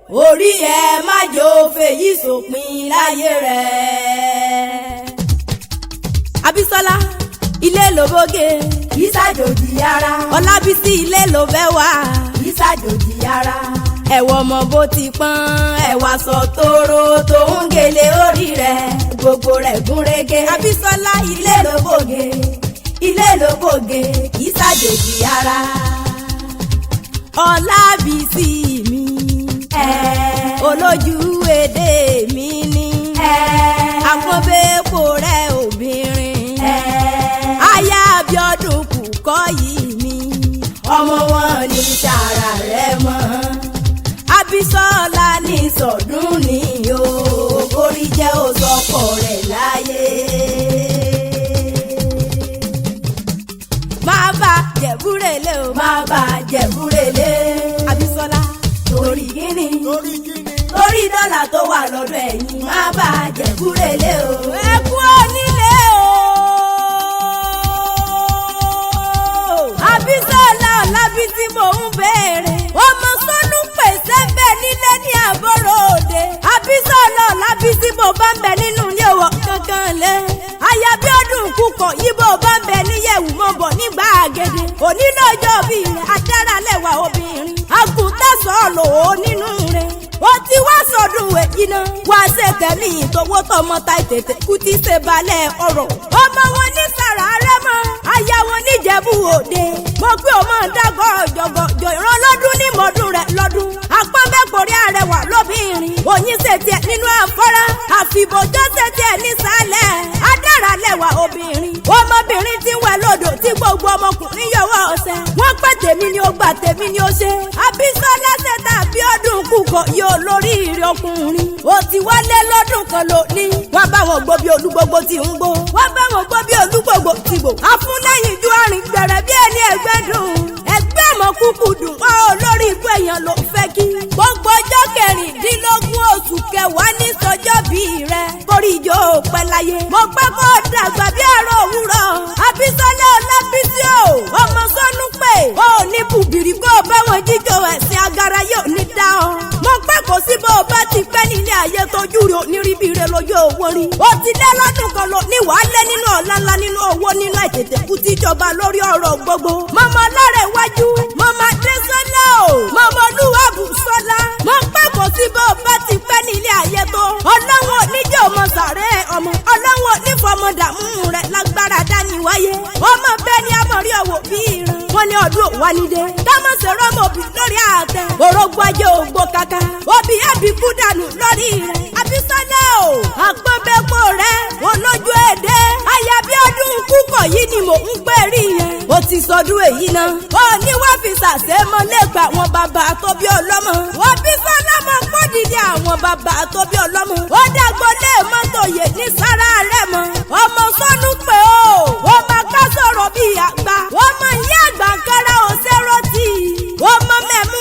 orí ẹ má jò fèyí sòpin láyé rẹ̀. Abísọ́lá ilé ló bóge kì í ṣàjòjì ara. Ọlábísí ilé ló fẹ́ wá kì í ṣàjòjì ara. Ẹ̀wọ̀ ọmọ bó ti pọ́n ẹ̀wà sọ tóró tó ń gèlè orí rẹ̀ gbogbo rẹ̀ gúnrégé. Abísọ́lá ilé ló bóge ilé ló bóge kì í ṣàjòjì ara. Ọlábísí mi olójú èdè mi ni àpọ́nbẹ́pọ̀ rẹ̀ obìnrin aya Abíọ́dún Kúkọ̀yí mi ọmọ wọn ní sàrà rẹ̀ mọ́. Abísọ́lá ní sọ̀dún ní o orí jẹ́ òsọkọ̀ rẹ̀ láyé. Má bà jẹ̀búrẹ́lé o má bà jẹ̀búrẹ́lé. Abísọ́lá torí kíni torí dọ́là tó wà lọ́dọ̀ ẹ̀yin má bà jẹ̀búrẹ́lé o. Ẹ kú onílé o. Abísọ́lá Ọlábísí mò ń béèrè ọmọ sọ́nù pèsè ń bẹ nílé ní àbọ̀rọ̀ òde. Abísọ́lá Ọlábísí bò bá ń bẹ nínú ilé wọ kankan lé. Aya Abíọ́dún Kúkọ̀yí bò bá ń bẹ níyẹ̀wù mọ̀ bọ̀ nígbà àgèdè. Òní lọ́jọ́ bí adára lẹ́wà obìnrin àgùntàn sọ̀lọ̀ ó nínú rẹ̀. Ó ti wá sọdún èyí náà wá ṣe tẹ̀mí ìtòwó tọmọ ta tètè kú ti ṣe balẹ̀ ọ̀rọ̀. Ọmọ wọn ní sàrà rẹ mọ́ aya wọn níjẹ̀bú òde. Mo pé o mọ̀ dágọ́ jọ̀gọ̀jọ̀ ìran lọ́dún ní mọ́dún rẹ̀ lọ́dún. Apọ́nbẹ́kọ̀rí arẹwà lóbìnrin. Oyin ṣe tiẹ̀ nínú afárá. Àfìbòjọ́ ṣe tiẹ̀ nísàlẹ̀. Adára lẹ́wà obìnrin. Ọmọbìnrin ti wẹ̀ lódò tí gbogbo ọmọkùnrin yọwọ́ ọ̀sẹ̀. Wọ́n pẹ́ tèmi ni ó gbà tèmi ni ó ṣe. Abísọ́lá ṣẹ̀dá Abíọ́dún Kúkọ̀yí olórí ìrìn ọkùnrin. Ó ti wálé lọ́dún kan lónìí. Wọ́n bá wọn gbó bí olúgbogbo ti ń gbó. Wọ́n bá wọn gbó bí olúgbogbo ti gbò. Afúnlẹ́yìn ju àrìn gbẹ̀rẹ̀ bí ẹni ẹgbẹ́ dùn. Ẹgbẹ́ ọmọ kúkú dùn wọ́n olórí ikú èèyàn ló fẹ́ kí. Gbogbo ọjọ́ kẹrìndínlógún oṣù kẹwàá ní sọjọ́ bí rẹ̀. Kórì ìjọ òpẹ́ láyé. Mo pẹ́ kó dàgbà bí àárọ̀ òwúrọ̀. Abísọ́lá Ọlábísí o. Ọmọ sọ́nù pé o ní bùbìrì kó o bá wọn jíjọ ẹ̀sìn agara yóò ní dá ọ. Mo pẹ́ kò sí bó o bá ti pẹ́ nílé ayé tójú rẹ̀ oníríbi rẹ̀ lójú owó rí. O ti lé lọ́dún kan lọ ní wàhálẹ́ nínú ọ̀la ńlá nínú owó nínú àìtètè kú tíjọba lórí ọ̀rọ̀ gbogbo. Mọ̀mọ́ ọlọ́rẹ̀ wájú. Mọ̀mọ́ Adésọ́lá o. Mọ̀mọ́ Olúwàbùsọ́lá. Mo pẹ́ kò sí bó o bá ti pẹ́ nílé ayé tó. Ọlọ́run oníjẹ́ ọmọ sàrẹ́ ọmọ. Ọlọ́run onífọmọdàmú rẹ̀ lágbára dání wáyé. Ọmọ bẹ́ẹ̀ ni amọ̀rí ọ̀wọ̀ bí ìran. Wọ́n ní ọdún òwánidé. Dámọ̀ ṣe rọ́mọ òbí lórí àtẹ. Orógbó ajé ògbó kaka. Obì ẹ̀bí kú dànù lórí rẹ̀. Abísọ́lá o. Àpọ́nbẹ́pọ̀ rẹ̀ olójú èdè. Aya Abíọ́dún Kúkọ̀yí ni mò ń pè rí yẹn. Ó ti sọdún èyí náà. Ó ní wọ́n fi ṣàṣemọ́ lẹ́gbàá àwọn bàbá tó bí ọlọ́mọ. Wọ́n bí sọ́lá mọ́ pọ́dìdí àwọn bàbá tó bí ọlọ́mọ. Ó dàgbọ́ lé mọ́tò yè ní sára rẹ̀ mọ́. Ọmọ sọ́nù pé o. Ó máa ká sọ̀rọ̀ bí àgbà. Ọmọ ìyá àgbà kára ò ṣẹ́rọ́tì. Ọmọ mẹ́mú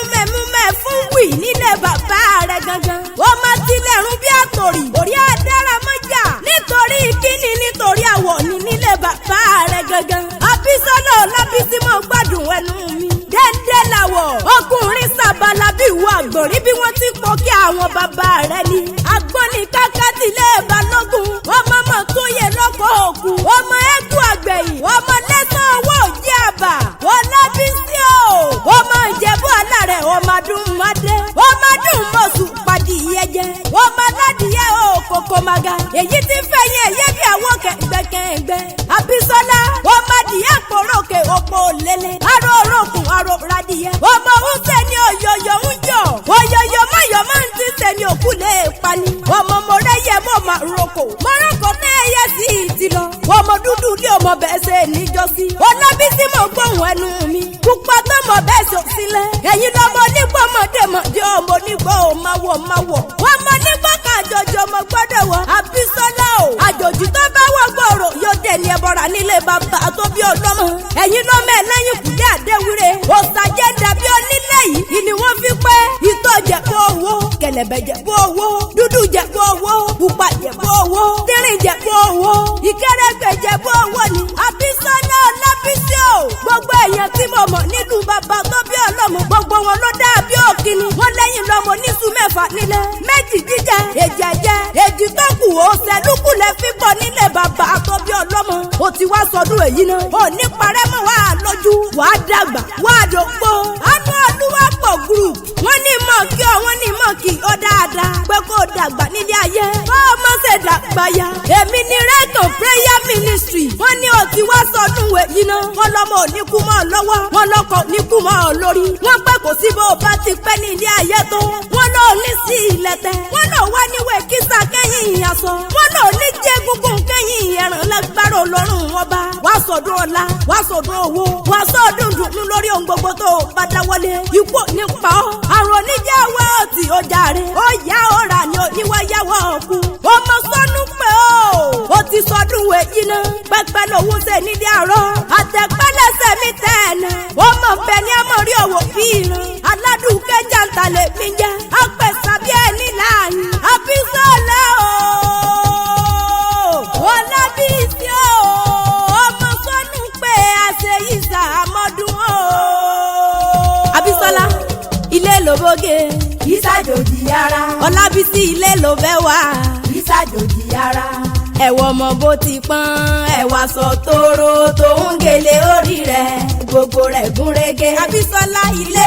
fún wì nílé bàbá rẹ̀ gangan. Ọmọ tilẹ̀rún bí àtòrì. Orí adára mọ́jà. Nítorí kíni nítorí àwọ̀ ni nílé bàbá rẹ̀ gangan. Abísọ́lá Ọlábísí mọ́ gbádùn ẹnu mi. Dédé làwọ̀. Ọkùnrin sàbàlà bí ìwọ àgbọ̀nrín bí wọ́n ti pọ̀ kí àwọn bàbá rẹ̀ ni. Àgbọ̀n ní káká tilé balógun. Ọmọ mọ̀ tó yẹ lọ́kọ̀ òkú. Ọmọ ẹ̀kú àgbẹ̀yìn. Ọmọ lẹ́sàn owó òjì àbà. Ọlábísí o. Ọmọ Ìjẹ̀bú alárẹ̀ ọmọdúnmọ́dé. Ọmọdúnmọ́sù padìyẹ jẹ. Ọmọ aládìyẹ òkòkò màgà. Èyí ti fẹ́ yẹn èyí bí àwọn kẹ̀gbẹ́kẹ̀gbẹ́. Abísọ́lá ọmọdìyẹ pòrókè òpó lélẹ̀. Aró orókùn aró radìyẹ. Ọmọ oúnjẹ ni òyòyò ń jọ. Òyòyò mọ̀yọ̀ máa ń ti sẹ́ni òkú lè pani. Ọmọ mọ̀rẹ́yẹ mọ̀ máa roko. Mọ̀rọ́kọ̀ náà yẹ sí ìtì lọ. Ọmọ dúdú ní ọmọ bẹ́ẹ̀ ṣe níjọ́sí. Ọlábísí mọ̀ gbóhùn ẹnu mi. Pupa tó mọ̀ bẹ́ẹ̀ sọ sílẹ̀. Ẹ̀yin lọ́mọ onígbọ́ mọ̀dé ọmọ onígbọ́ máwọ̀. Wọ́n mọ nígbà kan àjòjì ọmọ gbọ́dọ̀ wọ. Abísọ́lá o. Àjòjì tó bá wọ gbòòrò yóò dé ní ẹbọra nílé bàbá tó bí ọlọ́mọ. Ẹ̀yin lọ́mọ ẹlẹ́yìn kùdí àdéwúre. Òsàjẹ́ dàbí onílé yìí. Ìní wọ́n fi pẹ́. Ìtọ́ jẹ̀bú owó. Kẹ̀lẹ̀bẹ̀ jẹ̀bú owó. Dúdú jẹ̀bú owó. Pupa jẹ̀bú owó. Tírín jẹ̀bú owó. Ìkẹ́rẹ́gbẹ̀ jẹ̀bú owó ni. Abísọ́lá Ọlábísí o. Gbogbo èèyàn tí mo mọ̀ nílùú bàbá tó bí ọlọ́mọ. Gbogbo wọn ló dá bí òkìní. Wọ́n lẹ́yìn lọ́mọ oníṣu mẹ́fà. mẹ́fà nílé méjì jíjẹ èjì ẹ̀jẹ̀ èjì tó kù ó ṣẹlúkù lẹ fi bọ̀ nílé bàbá tó bí ọlọ́mọ ó ti wá sọdún èyí náà ó ní parẹ́ mọ́ wá lójú wàá dàgbà wàá dògbò àánú Olúwapọ̀ group wọ́n ní mọ̀ kí ọ wọ́n ní mọ̀ kí ọ dáadáa pé kó dàgbà nílé ayé kó o mọ̀ ṣe dàgbà ya èmi ni rẹ́tọ̀ prayer ministry wọ́n ní ó ti wá sọdún èyí náà wọ́n lọ́mọ ò ní kú mọ́ ọ lọ́wọ́ wọ́n lọ́kọ ò ní kú mọ́ ọ lórí wọ́n pẹ́ kò sí bó o bá ti pẹ́ ní ilé ayé tó wọ́n lọ ní sí ilẹ̀ tẹ́ wọ́n lọ wá níwèé kísà kẹ́yìn aṣọ wọ́n lọ ní jẹ́ gúngún kẹ́yìn ẹ̀ràn lágbára Ọlọ́run wọn bá wá sọdún ọlá wá sọdún owó wá sọdún dùnú lórí ohun gbogbo tó bá dáwọ́lé ikú nípa ọ́ àrùn oníjẹ́ wọ́ ọ̀tí ọjà rẹ̀ ó yá ọ̀rà ni oníwáyáwọ́ ọ̀kú ọmọ sọnù pé ó ti sọdún èyí náà pẹ́pẹ́ lòun ṣe nídìí àárọ̀ àtẹ̀pẹ́lẹ́sẹ̀ mi tẹ̀ẹ̀nà ọmọ bẹ̀ ni ọmọ rí òwò bí irun aládùúkẹ́ jàǹtàlẹ̀ mi jẹ́ apẹ̀sàbí ẹni láàyè àbísọ̀lẹ̀ Ọlábísí ọmọ sọnù pé àṣeyí sàmọ́dún Abísọ́lá ilé lóbóge ìsàjòjì ara Ọlábísí ilé ló fẹ́ wá ìsàjòjì ara ẹ̀wọ̀ ọmọ bó ti pọ́n ẹ̀wà sọ tóró tó ń gèlè orí rẹ̀ gbogbo rẹ̀ gúnrégé Abísọ́lá ilé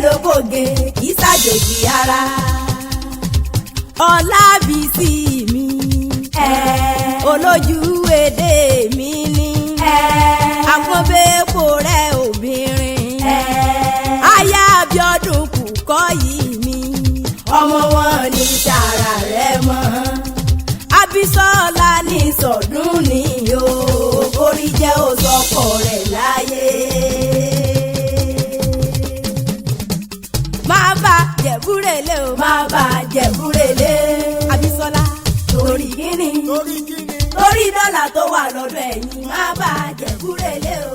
lóbóge ìsàjòjì ara Ọlábísí mi olójú èdè mi ni àkọ́bẹ́pọ̀ rẹ̀ obìnrin aya Abíọ́dún Kúkọ̀yí mi ọmọ wọn ní sàrà rẹ̀ mọ́ Abísọ́lá ní sọ̀dún ní o orí jẹ́ òsọkọ rẹ̀ láyé. má bà jẹ̀búrẹ́lé o má bà jẹ̀búrẹ́lé Abísọ́lá torí kíni torí dọ́là tó wà lọ́dọ̀ ẹ̀yìn má bà jẹ̀búrẹ́lé o.